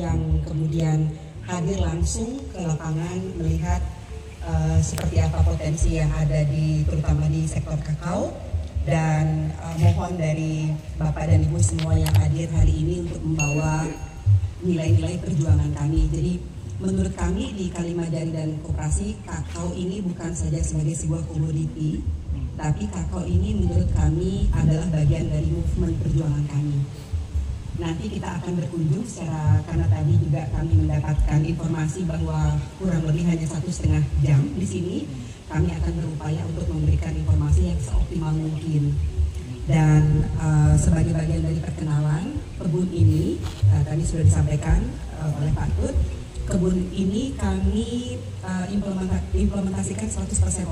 yang kemudian hadir langsung ke lapangan melihat seperti apa potensi yang ada terutama di sektor kakao, dan mohon dari Bapak dan Ibu semua yang hadir hari ini untuk membawa nilai-nilai perjuangan kami. Jadi menurut kami di Kalimajari dan Koperasi, kakao ini bukan saja sebagai sebuah komoditi, tapi kakao ini menurut kami adalah bagian dari movement perjuangan kami. Nanti kita akan berkunjung karena tadi juga kami mendapatkan informasi bahwa kurang lebih hanya 1,5 jam di sini. Kami akan berupaya untuk memberikan informasi yang seoptimal mungkin. Dan sebagai bagian dari perkenalan, kebun ini tadi sudah disampaikan oleh Pak Tut, kebun ini kami implementasikan 100%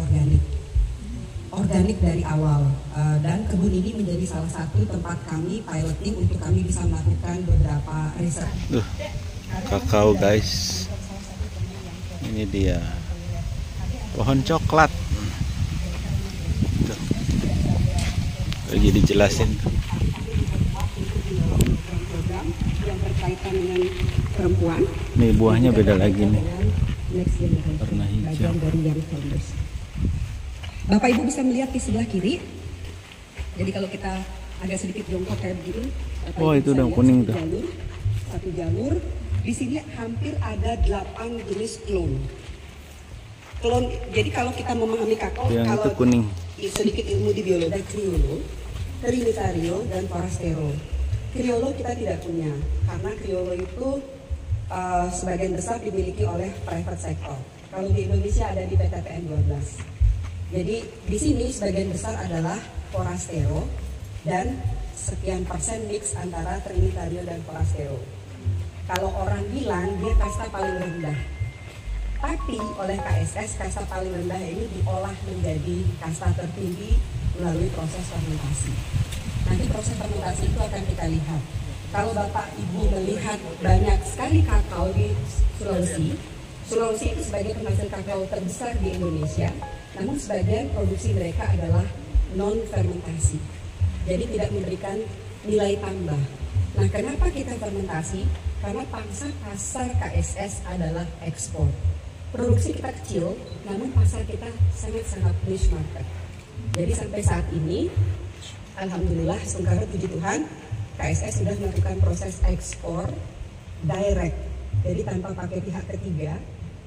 organik dari awal, dan kebun ini menjadi salah satu tempat kami piloting untuk kami bisa melakukan beberapa riset. Kakao guys, ini dia pohon coklat. Lagi dijelasin program yang berkaitan dengan perempuan. Nih buahnya beda lagi nih, warna hijau dari Young Founders. Bapak Ibu bisa melihat di sebelah kiri. Jadi kalau kita agak sedikit jongkok kayak begini, oh itu udah kuning tuh. Satu jalur. Di sini hampir ada 8 jenis klon. Jadi kalau kita memahami kakao, yang kalau itu kuning. Sedikit ilmu di biologi, ada Criollo, Trinitario, dan Forastero. Criollo kita tidak punya, karena Criollo itu sebagian besar dimiliki oleh private sector. Kalau di Indonesia ada di PTPN 12. Jadi di sini sebagian besar adalah Forastero dan sekian persen mix antara Trinitario dan Forastero. Kalau orang bilang dia kasta paling rendah, tapi oleh KSS kasta paling rendah ini diolah menjadi kasta tertinggi melalui proses fermentasi. Nanti proses fermentasi itu akan kita lihat. Kalau Bapak Ibu melihat banyak sekali kakao di Sulawesi itu sebagai penghasil kakao terbesar di Indonesia. Namun sebagian produksi mereka adalah non-fermentasi, jadi tidak memberikan nilai tambah. Nah, kenapa kita fermentasi? Karena pangsa pasar KSS adalah ekspor. Produksi kita kecil, namun pasar kita sangat-sangat niche market. Jadi sampai saat ini, alhamdulillah, semoga puji Tuhan, KSS sudah melakukan proses ekspor direct, jadi tanpa pakai pihak ketiga.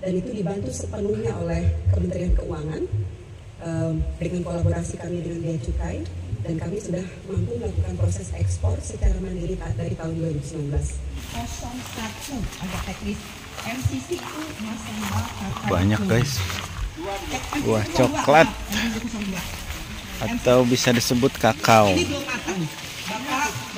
Dan itu dibantu sepenuhnya oleh Kementerian Keuangan dengan kolaborasi kami dengan Bea Cukai, dan kami sudah mampu melakukan proses ekspor secara mandiri dari tahun 2019. 01 agak teknis. MCC itu masalah banyak guys, buah coklat atau bisa disebut kakao. Ini belum matang.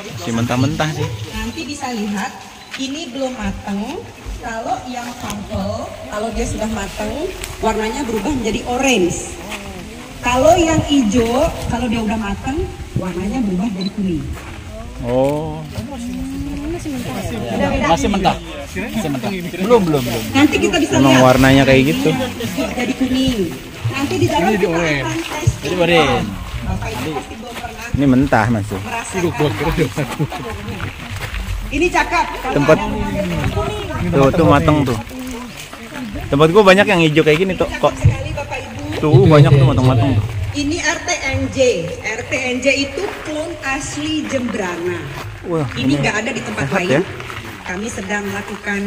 Masih mentah-mentah sih. Nanti bisa lihat ini belum matang. Kalau yang sampel, kalau dia sudah matang, warnanya berubah menjadi orange. Kalau yang hijau, kalau dia udah matang, warnanya berubah jadi kuning. Oh, Masih mentah. Belum. Nanti kita bisa emang lihat. warnanya kayak gitu. Jadi kuning. Nanti di dalam kita akan tes. Jadi orange. Bapak Ibu pasti belum pernah Ini mentah masih. merasakan. Ini cakep. Tempat tuh matang tuh. Tempat gua banyak yang hijau kayak gini tuh kok. Sekali Bapak Ibu. Tuh banyak tuh matang-matang tuh. Ini RTNJ. RTNJ itu klon asli Jembrana. Wah, Ini nggak ada di tempat sehat lain. ya. Kami sedang melakukan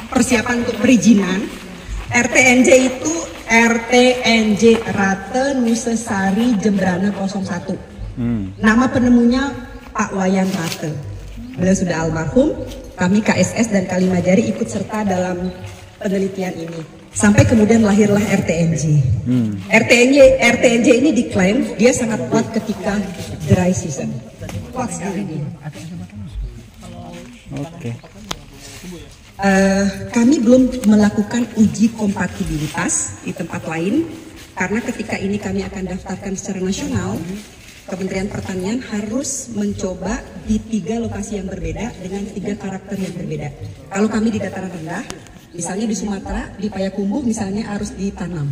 persiapan untuk perizinan. RTNJ itu RTNJ Rate Nusesari Jembrana 01. Nama penemunya Pak Wayan Rate. Beliau sudah almarhum. Kami KSS dan Kalimajari ikut serta dalam penelitian ini. Sampai kemudian lahirlah RTNJ. RTNJ ini diklaim dia sangat kuat ketika dry season. Kuat sekali dia. Oke. Kami belum melakukan uji kompatibilitas di tempat lain karena ketika ini kami akan daftarkan secara nasional, Kementerian Pertanian harus mencoba di 3 lokasi yang berbeda dengan 3 karakter yang berbeda. Kalau kami di dataran rendah, misalnya di Sumatera, di Payakumbuh misalnya harus ditanam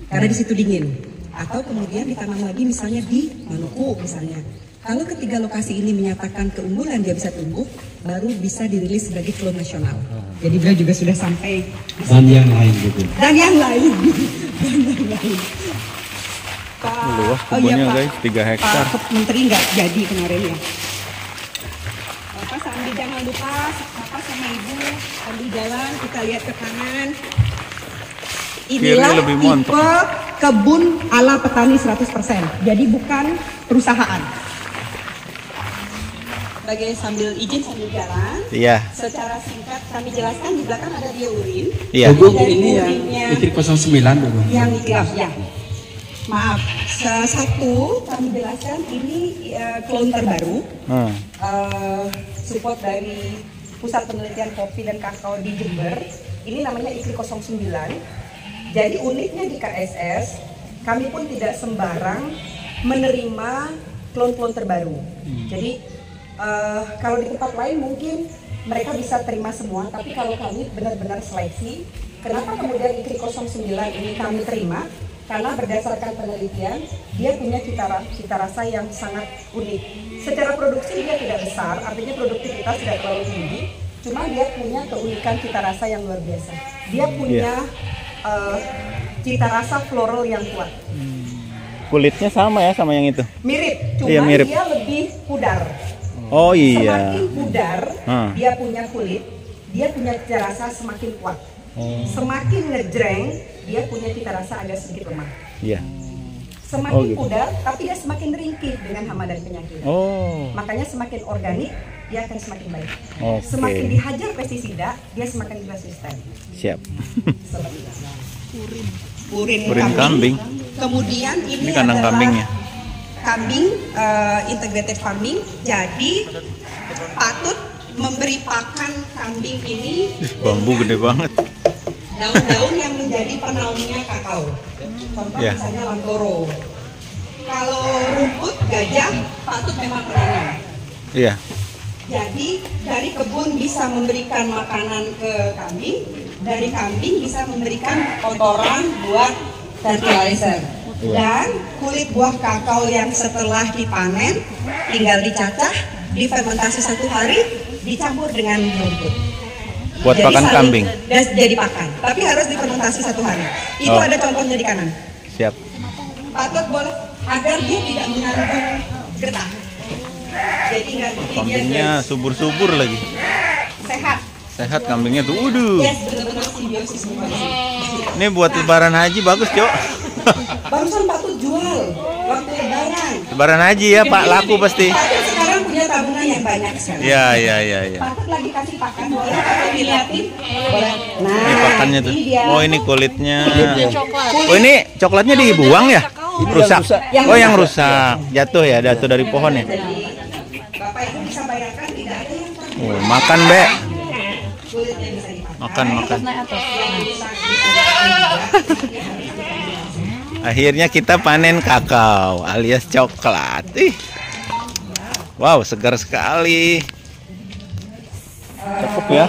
karena di situ dingin, atau kemudian ditanam lagi misalnya di Maluku misalnya. Kalau ketiga lokasi ini menyatakan keunggulan dia bisa tumbuh, baru bisa dirilis sebagai klon nasional. Jadi beliau juga sudah sampai dan yang lain gitu. dan yang lain. Dan yang lain. Luas kebunnya guys, 3 hektar. Pak Menteri nggak jadi kemarin ya. Bapak sambil jangan lupa, Bapak sama Ibu sambil jalan kita lihat ke kanan. Inilah lebih montok. tipe kebun ala petani 100%. Jadi bukan perusahaan. Sebagai sambil izin sambil jalan. Iya. Secara singkat kami jelaskan di belakang ada biourin. Iya. Ibu ini yang istri 09 dulu. Yang ya. Maaf, satu kami jelaskan ini klon terbaru. Support dari Pusat Penelitian Kopi dan Kakao di Jember. Ini namanya IKRI 09. Jadi uniknya di KSS, kami pun tidak sembarang menerima klon-klon terbaru. Jadi kalau di tempat lain mungkin mereka bisa terima semua, tapi kalau kami benar-benar seleksi. Kenapa kemudian IKRI 09 ini kami terima? Karena berdasarkan penelitian, dia punya cita rasa yang sangat unik. Secara produksi dia tidak besar, artinya produktivitas tidak terlalu tinggi, cuma dia punya keunikan cita rasa yang luar biasa. Dia punya cita rasa floral yang kuat. Kulitnya sama ya sama yang itu? Mirip, cuma iya, mirip. dia lebih pudar. Oh iya. Semakin pudar, dia punya kulit, dia punya cita rasa semakin kuat. Semakin ngejreng, dia punya cita rasa agak sedikit lemah. Iya. Semakin gitu. pudar, tapi dia semakin ringkih dengan hama dan penyakit. Makanya semakin organik, dia akan semakin baik. Semakin dihajar pestisida, dia semakin resisten. Siap. Urin kambing. Kemudian ini kandang adalah kambingnya. Kambing integrated farming. Jadi patut memberi pakan kambing ini Bambu gede banget. daun-daun yang menjadi penaungnya kakao. Contoh misalnya lantoro. Kalau rumput gajah patut memang menanam. Iya. Jadi dari kebun bisa memberikan makanan ke kambing, dari kambing bisa memberikan kotoran buat fertilizer. Dan kulit buah kakao yang setelah dipanen tinggal dicacah, difermentasi 1 hari, dicampur dengan rumput. Buat Jadi pakan kambing. Jadi pakan, tapi harus difermentasi 1 hari. Itu ada contohnya di kanan. Siap. Patut boleh agar dia tidak mengandung getah. Jadi nggak Kambingnya subur-subur lagi. sehat. Sehat kambingnya tuh. Waduh. Yes, benar-benar simbiosis. Ini buat lebaran haji bagus, Cok. Barusan patut jual waktu lebaran. Lebaran haji ya, Pak, laku pasti. Patut sekarang punya tabungan yang banyak sekali. Iya. Patut lagi kasih pakan, boleh patut dilihatin. Boleh. Nah, Ini pakannya tuh. dia. Oh, ini kulitnya. Oh, ini coklatnya dibuang ya? Rusak. Oh, yang rusak. Jatuh ya, jatuh dari pohon ya. Bapak Ibu bisa bayangkan tidak ada yang pergi. Oh, makan, Be. Kulitnya bisa dipakai. Makan. Akhirnya kita panen kakao alias coklat. Wow, segar sekali. Cakep ya.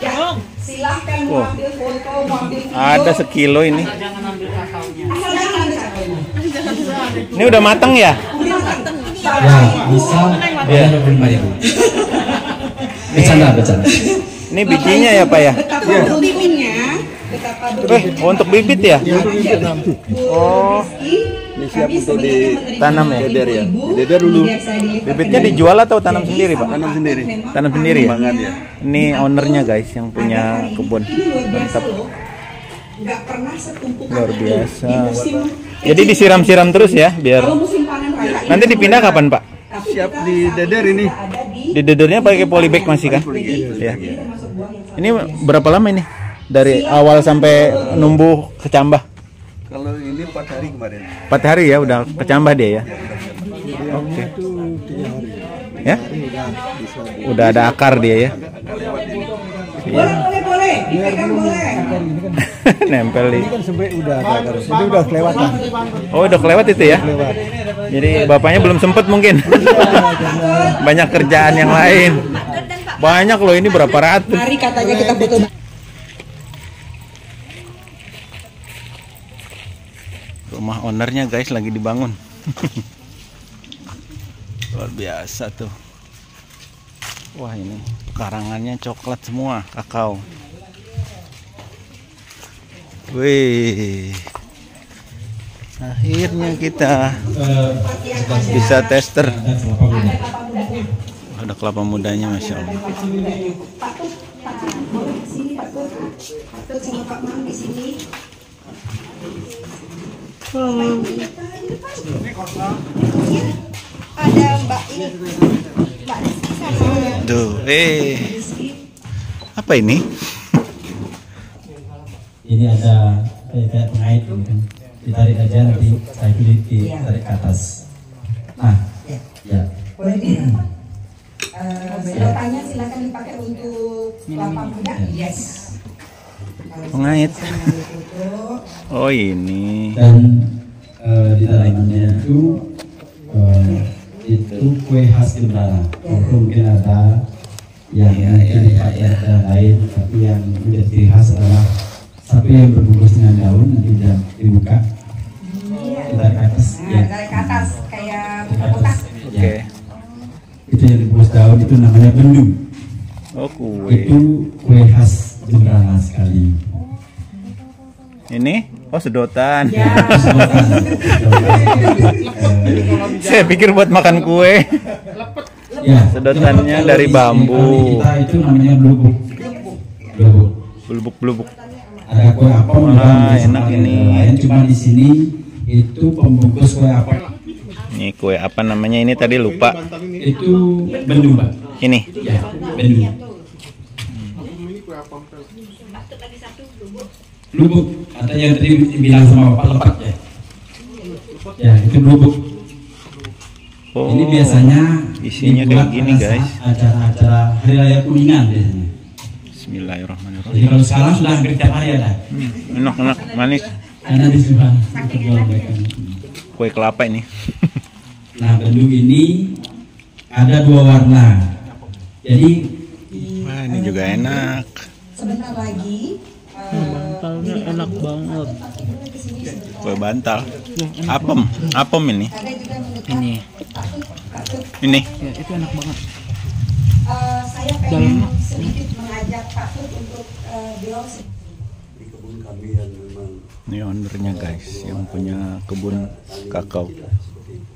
Ya, silahkan mau ambil foto, mau ambil video. Ada sekilo ini. Asal jangan ambil kakaonya. Ini udah matang ya? Ya, bisa bayar 25.000. Bercanda. Ini bijinya ya, Pak ya? Betapa beruntungnya, betapa beruntungnya. Untuk bibit ya? Oh, siap untuk ditanam ya? Deder dulu. Bibitnya dijual atau tanam sendiri, Pak? Tanam sendiri. Tanam sendiri ya? Pengembangan ya. Ini ownernya guys yang punya kebun. Mantap. Nggak pernah setumpukan Luar itu biasa. di musim Jadi disiram-siram terus ya biar. kalau musim panen raya. Nanti dipindah kapan, Pak? Siap di Deder ini. Di dedernya pakai polybag masih kan? Ya. Ini berapa lama ini? Dari awal sampai numbuh kecambah? Kalau ini 4 hari kemarin. 4 hari ya udah kecambah dia ya. Oke. Ya? Udah ada akar dia ya. Boleh, dipegang boleh. Nempel di. Kan sebenarnya udah ada garis. Ini udah kelewatan. Oh, udah kelewat itu ya? Jadi bapaknya belum sempet mungkin. Banyak kerjaan yang lain. Banyak loh ini berapa ratus. Mari katanya kita butuh. Rumah ownernya guys lagi dibangun. Luar biasa tuh. Wah, ini pekarangannya coklat semua, kakao. Wih, akhirnya kita bisa tester. Ada kelapa mudanya, masya Allah. Ada Mbak ini, Mbak Rizky sama Tuh, apa ini? Ini ada kayak pengait gitu kan. Ditarik aja nanti saya pilih ditarik ke atas. Nah, ya. boleh di sedotannya silakan dipakai untuk kelapa muda. Yes. Pengait. Oh, ini. Dan di dalamnya itu kue khas Jembrana. Mungkin ada yang ada lain, tapi yang menjadi ciri khas adalah sapi yang berbungkus dengan daun nanti dibuka. Dari atas. Nah, dari ke atas kayak buka kotak. Oke. Itu yang dibungkus daun itu namanya bendu. Oh, kue. Itu kue khas Jembrana sekali. Ini? Oh, sedotan. Ya. Saya pikir buat makan kue. Ya, Sedotannya dari bambu. Kita itu namanya blubuk. Blubuk. Belubuk-belubuk. Ada kue apem juga Ah, bisa enak pakai ini. lain, cuma di sini itu pembungkus kue apem. Ini kue apa namanya ini tadi lupa. Itu bendu, Mbak. Ini. Ya, bendu. Blubuk atau yang tadi dibilang sama Bapak lepat ya. Ya, itu blubuk. Oh, Ini biasanya isinya dibuat kayak gini, pada guys. saat acara-acara hari raya Kuningan biasanya. Bismillahirrahmanirrahim. Jadi kalau sekarang sudah hampir tiap hari ada. Enak, manis. Karena di Subhan untuk jual mereka. Kue kelapa ini. Nah, bendu ini ada 2 warna. Jadi Wah, ini juga enak. Sebentar lagi. Bantalnya enak banget. Kue bantal. Apem ini. Ada juga Ini, Ini. ya itu enak banget. saya pengen sedikit mengajak Pak Tut untuk beliau Di kebun kami yang memang Ini ownernya, guys, yang punya kebun kakao. seperti itu.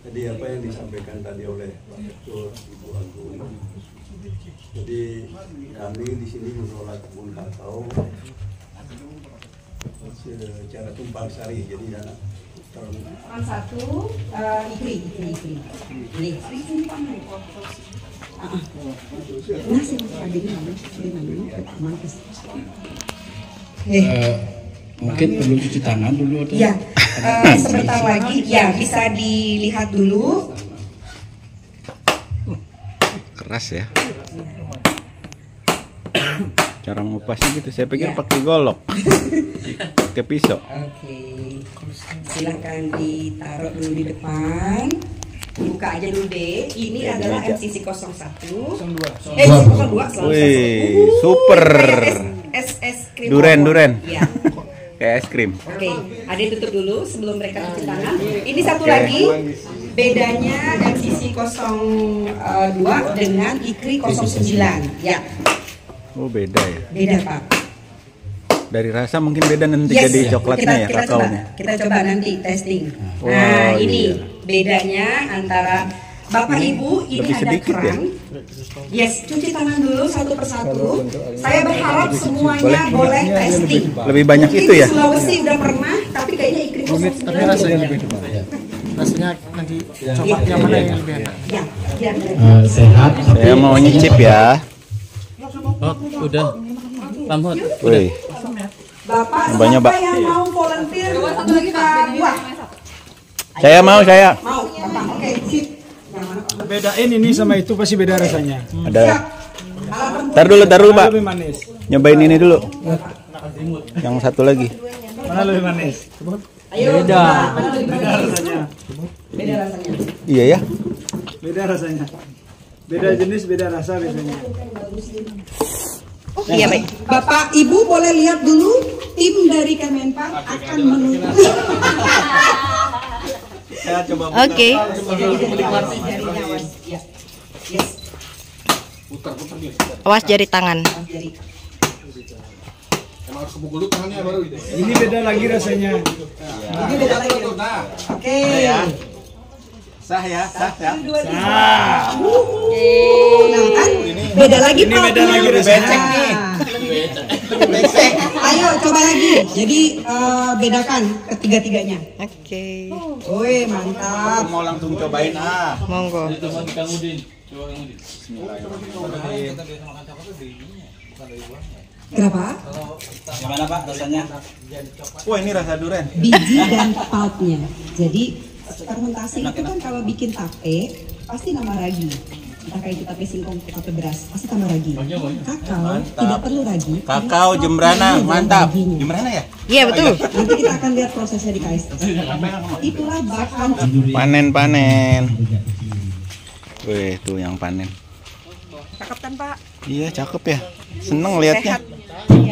Jadi apa yang disampaikan tadi oleh Pak Ketua Ibu Agung. Jadi kami di sini mengelola kebun kakao secara tumpang sari. Jadi anak Orang satu, Ikri. Ini, sini Pak Mari. Nasi mungkin perlu cuci tangan dulu atau ya, sebentar lagi, ya bisa dilihat dulu. Keras ya. Cara ngupasnya gitu. Saya pikir pakai golok. Pakai pisau. Oke, silahkan ditaruh dulu di depan. Buka aja dulu deh. Ini adalah MCC 01. MCC 02 selalu. Wih, super. Es krim. Duren. Iya. Kayak es krim. Oke, ada tutup dulu sebelum mereka cuci tangan. Ini satu lagi bedanya MCC 02 dengan Ikri 09. Ya, Oh, beda ya. beda Pak. Dari rasa mungkin beda nanti Yes, jadi coklatnya ya, kakaonya. Kita coba nanti testing. Wow, Nah, ini iya. bedanya antara Bapak Ibu ini lebih ada sedikit kerang. Yes, cuci tangan dulu satu persatu. Saya berharap semuanya boleh testing. Lebih banyak Mungkin itu ya? di Sulawesi udah pernah, tapi kayaknya Ikri 09. tapi rasanya lebih depan. Rasanya nanti coba yang mana yang lebih enak. Ya. sehat. Saya mau nyicip ya. Oh, udah. Lamhut. Wih, Bapak, Nyoba. siapa yang mau volunteer buka buah? saya mau. Mau, Bapak. Oke, sip. Yang mana? Bedain ini sama itu pasti beda rasanya. Ada. Tar dulu, Pak. Lebih manis. Nyobain ini dulu. Yang satu lagi. Mana lebih manis? Ayo, Beda. mana lebih Beda manis? rasanya. Beda rasanya. Iya ya. Beda rasanya. Beda jenis, beda rasa biasanya. Iya baik. Bapak Ibu boleh lihat dulu tim dari Kemenpar akan menutup. Saya coba Oke. Awas jari tangan. Ini beda lagi rasanya. Ini beda lagi. Oke. sah ya. Nah, kan beda lagi Ini Pak. beda lagi rasanya. Ayo coba lagi. Jadi bedakan ketiga-tiganya. Oke. Woi, mantap. Mau langsung cobain Monggo. Kenapa? Gimana Pak rasanya? Wah ini rasa durian. Biji dan pulpnya. Jadi fermentasi itu kan kalau bikin tape pasti nambah ragi. Entah kayak kita tape singkong atau tape beras pasti tambah ragi. Kakao tidak perlu ragi. Kakao Jembrana mantap. Jembrana ya? Iya betul. Nanti kita akan lihat prosesnya di KSS. Itulah bahkan Panen. Wih, tuh yang panen. Cakep kan Pak? Iya, cakep ya. Seneng liatnya.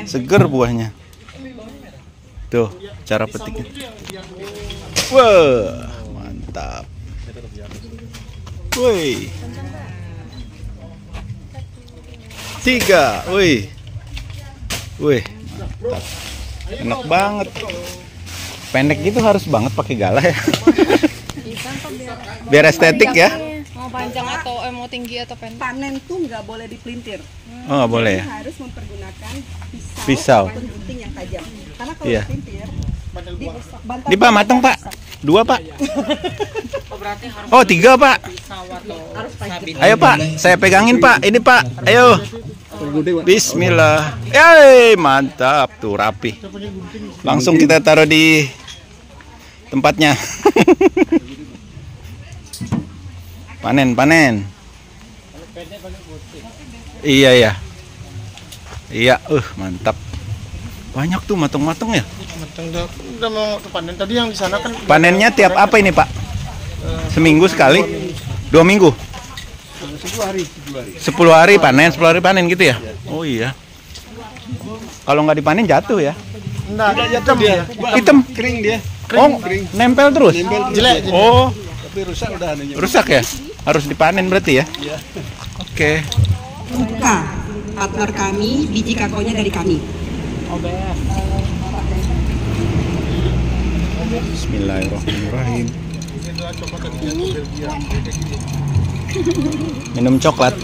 Seger buahnya. Tuh, cara petiknya. Wah, mantap. Wih. 3, wih. Wih, mantap. Enak banget. Pendek gitu harus banget pakai galah ya. Biar estetik ya. Mau panjang atau mau tinggi atau pendek? panen tuh nggak boleh dipelintir. Oh, nggak boleh ya. Harus mempergunakan Pisau. ataupun gunting yang tajam. Karena kalau Iya. dipelintir, bantal Ini Pak matang Pak. 2 Pak. Oh 3 Pak. Ayo Pak, saya pegangin Pak. Ini Pak, ayo. Bismillah. Yeay, mantap tuh rapi. Langsung kita taruh di tempatnya. Panen. Iya ya. Iya, mantap. Banyak tuh matang-matang ya. Udah mau panen tadi yang di sana kan. Panennya tiap apa ini Pak? Seminggu sekali? 2 minggu? 10 hari panen, 10 hari panen gitu ya? Oh iya. Kalau nggak dipanen jatuh ya? Enggak, hitam dia. Hitam? Kering dia. Oh, nempel terus? Jelek. Oh, Tapi rusak udah anehnya. rusak ya? Harus dipanen berarti ya? Oke. Buka partner kami, biji kakaonya dari kami. Bismillahirrahmanirrahim. Minum coklat.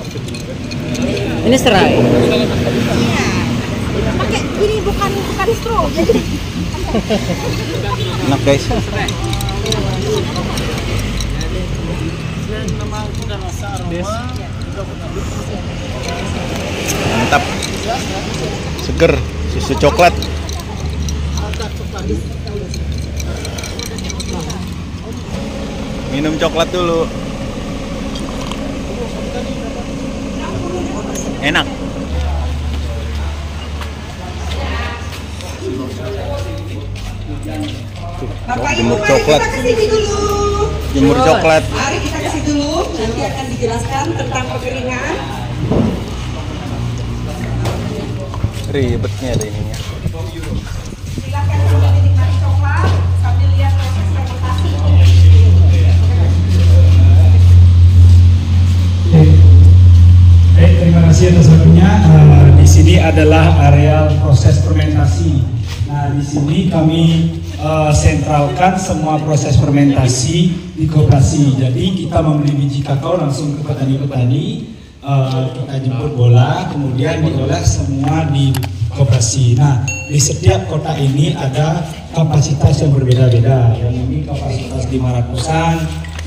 Ini serai. Pakai ini bukan straw. Jadi Enak guys. Mantap. Seger, susu coklat. Minum coklat dulu. Enak. Bapak Ibu, Jemur mari coklat. kita ke sini dulu. Jemur coklat. Mari kita ke sini dulu. Nanti akan dijelaskan tentang pengeringan. Ribetnya ada ininya. Silakan sambil menikmati coklat sambil lihat proses fermentasi. Baik, terima kasih atas waktunya. Di sini adalah area proses fermentasi. Nah, di sini kami sentralkan semua proses fermentasi di koperasi. Jadi kita membeli biji kakao langsung ke petani-petani, kita jemput bola, kemudian diolah semua di koperasi. Nah, di setiap kota ini ada kapasitas yang berbeda-beda. Yang ini kapasitas 500-an,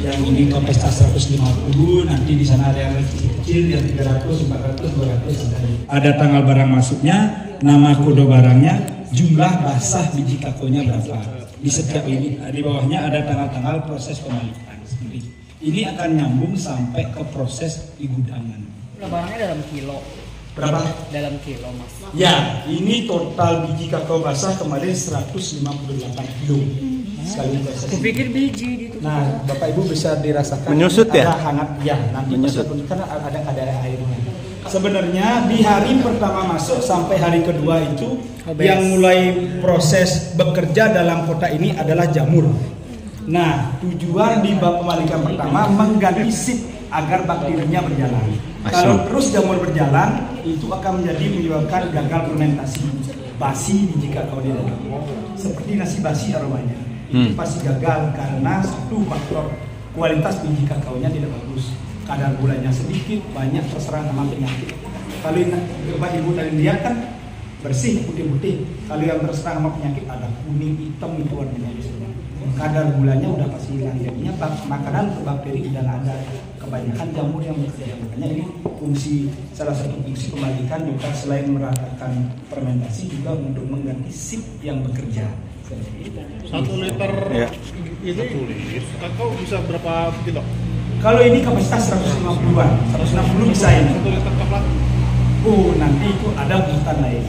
yang ini kapasitas 150, nanti di sana ada yang kecil, yang 300, 400, 200. Ada tanggal barang masuknya, nama kode barangnya, jumlah basah biji kakaonya berapa. Di setiap ini, di bawahnya ada tanggal-tanggal proses pemalikan. Ini akan nyambung sampai ke proses di gudangan. Barangnya dalam kilo. Berapa? Dalam kilo mas. Ya, ini total biji kakao basah kemarin 158 kilo. Sekali proses. Kupikir biji gitu. Nah, Bapak Ibu bisa dirasakan. Menyusut ya? Ada hangat ya, nanti Menyusut. karena ada airnya. Sebenarnya di hari pertama masuk sampai hari kedua itu yang mulai proses bekerja dalam kota ini adalah jamur. Nah, tujuan di bab pembalikan pertama mengganti sip agar bakterinya berjalan. Kalau terus jamur berjalan, itu akan menyebabkan gagal fermentasi basi biji kakao di dalam. Seperti nasi basi aromanya. Itu pasti gagal karena satu faktor kualitas biji kakaonya tidak bagus. Kadar gulanya sedikit, banyak terserang sama penyakit. Kalau Bapak Ibu tadi lihat kan bersih, putih-putih. Kalau yang terserang sama penyakit ada kuning, hitam itu warnanya biasanya. Kadar gulanya udah pasti hilang, jadinya makanan bakteri udah nggak ada. Kebanyakan jamur yang bekerja, makanya ini salah satu fungsi pembalikan juga selain meratakan fermentasi juga untuk mengganti sip yang bekerja. 1 liter ini kakao bisa berapa kilo? Kalau ini kapasitas 150-an, 160 bisa ini. 1 liter coklat. Nanti itu ada urutan lain.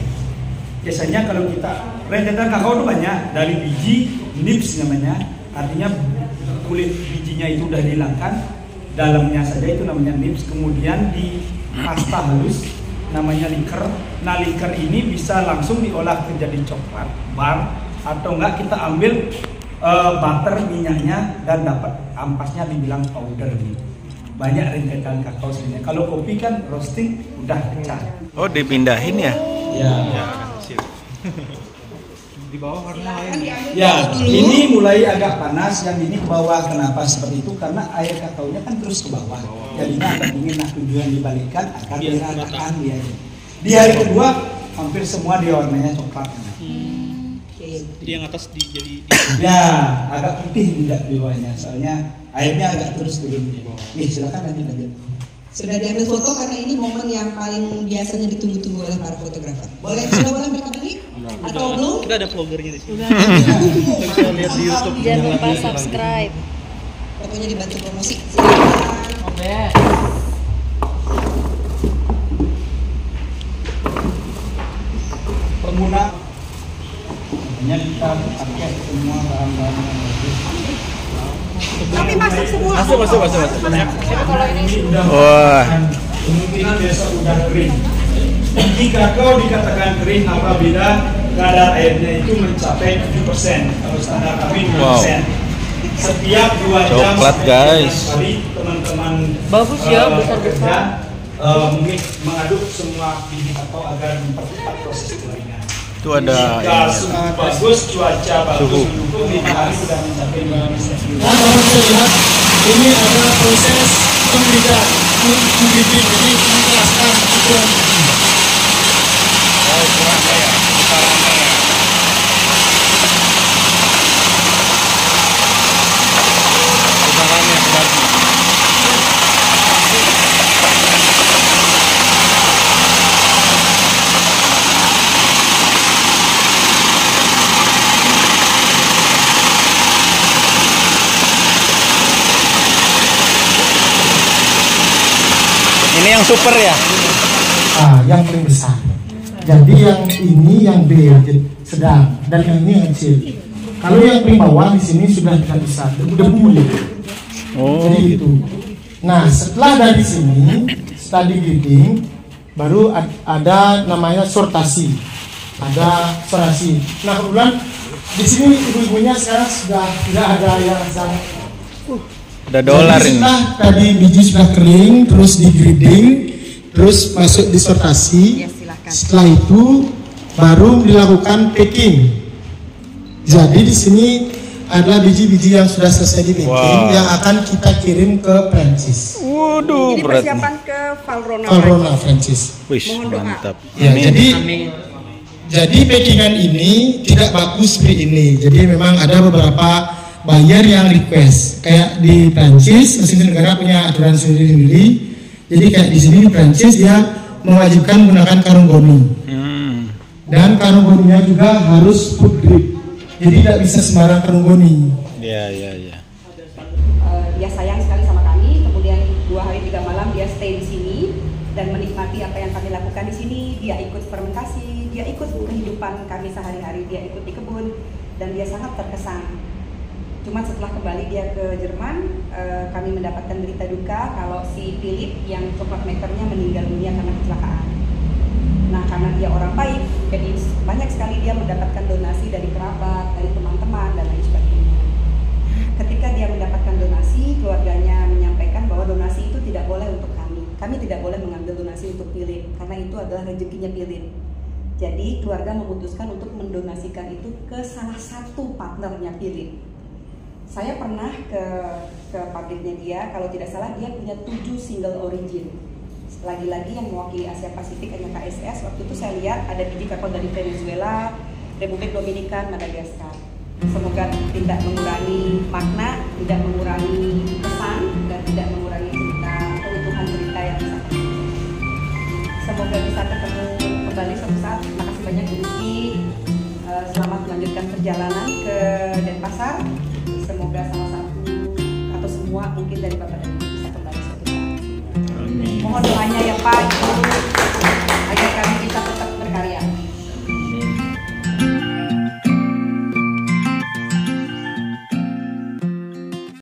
Biasanya kalau kita rentetan kakao itu banyak, dari biji nips namanya, artinya kulit bijinya itu udah dihilangkan, dalamnya saja itu namanya nips, kemudian di pasta halus namanya liker. Nah, liker ini bisa langsung diolah menjadi coklat bar, atau enggak kita ambil butter minyaknya dan dapat ampasnya dibilang powder gitu. Banyak rentetan kakao sebenarnya. Kalau kopi kan roasting udah pecah. Oh, dipindahin ya? Ya. Di bawah warna lain. Ya, ini mulai agak panas, yang ini ke bawah. Kenapa seperti itu? Karena air kakaonya kan terus ke bawah. Jadinya agak dingin. Nah, tujuan dibalikkan agar diratakan dia. Di hari kedua hampir semua dia warnanya coklat. Jadi yang atas jadi ya agak putih tidak di bawahnya, soalnya airnya agak terus turun. Nih, silakan lanjut. Sudah diambil foto karena ini momen yang paling biasanya ditunggu-tunggu oleh para fotografer. Boleh mereka balik? Atau belum? Udah ada vloggernya di sini. Kita lihat di YouTube. Jangan lupa subscribe. Pokoknya dibantu promosi. Silakan. Pengguna hanya kita pakai semua barang-barang yang bagus. Tapi masuk semua. Masuk. Kalau ini Wah. Kemungkinan besok udah kering. Biji kakao dikatakan kering apabila kadar airnya itu mencapai 7%. Kalau standar kami 2%. Setiap 2 jam Coklat, guys. sekali teman-teman Bagus ya, besar-besar. mungkin mengaduk semua biji kakao agar mempercepat proses keringan. Itu ada Jika suhu bagus, cuaca bagus, mendukung 5 hari sudah mencapai 5%. Nah, kalau bisa lihat ini ada proses pemberitaan jadi menjelaskan ukuran biji. Ini yang super ya? Yang paling besar. Jadi yang ini yang B sedang dan yang ini yang kecil. Kalau yang paling bawah di sini sudah tidak besar, debu ya. Oh, jadi gitu. Nah, setelah dari sini, setelah digiging, baru ada namanya sortasi, ada sortasi. Nah, kebetulan di sini ibu-ibunya sekarang sudah tidak ada yang sedang. Ada dolar ini. Setelah tadi biji sudah kering, terus di-grading, terus masuk di sortasi. Setelah itu baru dilakukan packing. Jadi di sini adalah biji-biji yang sudah selesai di packing yang akan kita kirim ke Prancis. Waduh, Ini berat. persiapan ke Valrhona. Valrhona, Prancis. Wih, mantap. Ya, jadi packingan ini tidak bagus seperti ini. Jadi memang ada beberapa buyer yang request, kayak di Prancis, masing-masing negara punya aturan sendiri-sendiri. Jadi kayak di sini di Prancis dia mewajibkan menggunakan karung goni, dan karung goninya juga harus food grade. Jadi tidak bisa sembarang karung goni. Ya. Dia sayang sekali sama kami. Kemudian 2 hari 3 malam dia stay di sini dan menikmati apa yang kami lakukan di sini. Dia ikut fermentasi, dia ikut kehidupan kami sehari-hari, dia ikut di kebun, dan dia sangat terkesan. Cuma setelah kembali dia ke Jerman, kami mendapatkan berita duka kalau si Philip yang coklat makernya meninggal dunia karena kecelakaan. Nah, karena dia orang baik, jadi banyak sekali dia mendapatkan donasi dari kerabat, dari teman-teman, dan lain sebagainya. ketika dia mendapatkan donasi, keluarganya menyampaikan bahwa donasi itu tidak boleh untuk kami. Kami tidak boleh mengambil donasi untuk Philip, karena itu adalah rezekinya Philip. Jadi keluarga memutuskan untuk mendonasikan itu ke salah satu partnernya Philip. Saya pernah ke pabriknya dia, kalau tidak salah dia punya 7 single origin. Lagi-lagi yang mewakili Asia Pasifik hanya KSS. Waktu itu saya lihat ada biji kakao dari Venezuela, Republik Dominikan, Madagaskar. Semoga tidak mengurangi makna, tidak mengurangi pesan, dan tidak mengurangi cerita, keutuhan cerita yang bisa. Semoga bisa ketemu kembali suatu saat. Terima kasih banyak Bu Rizky. Selamat melanjutkan perjalanan ke Denpasar. Semoga salah satu atau semua mungkin dari Bapak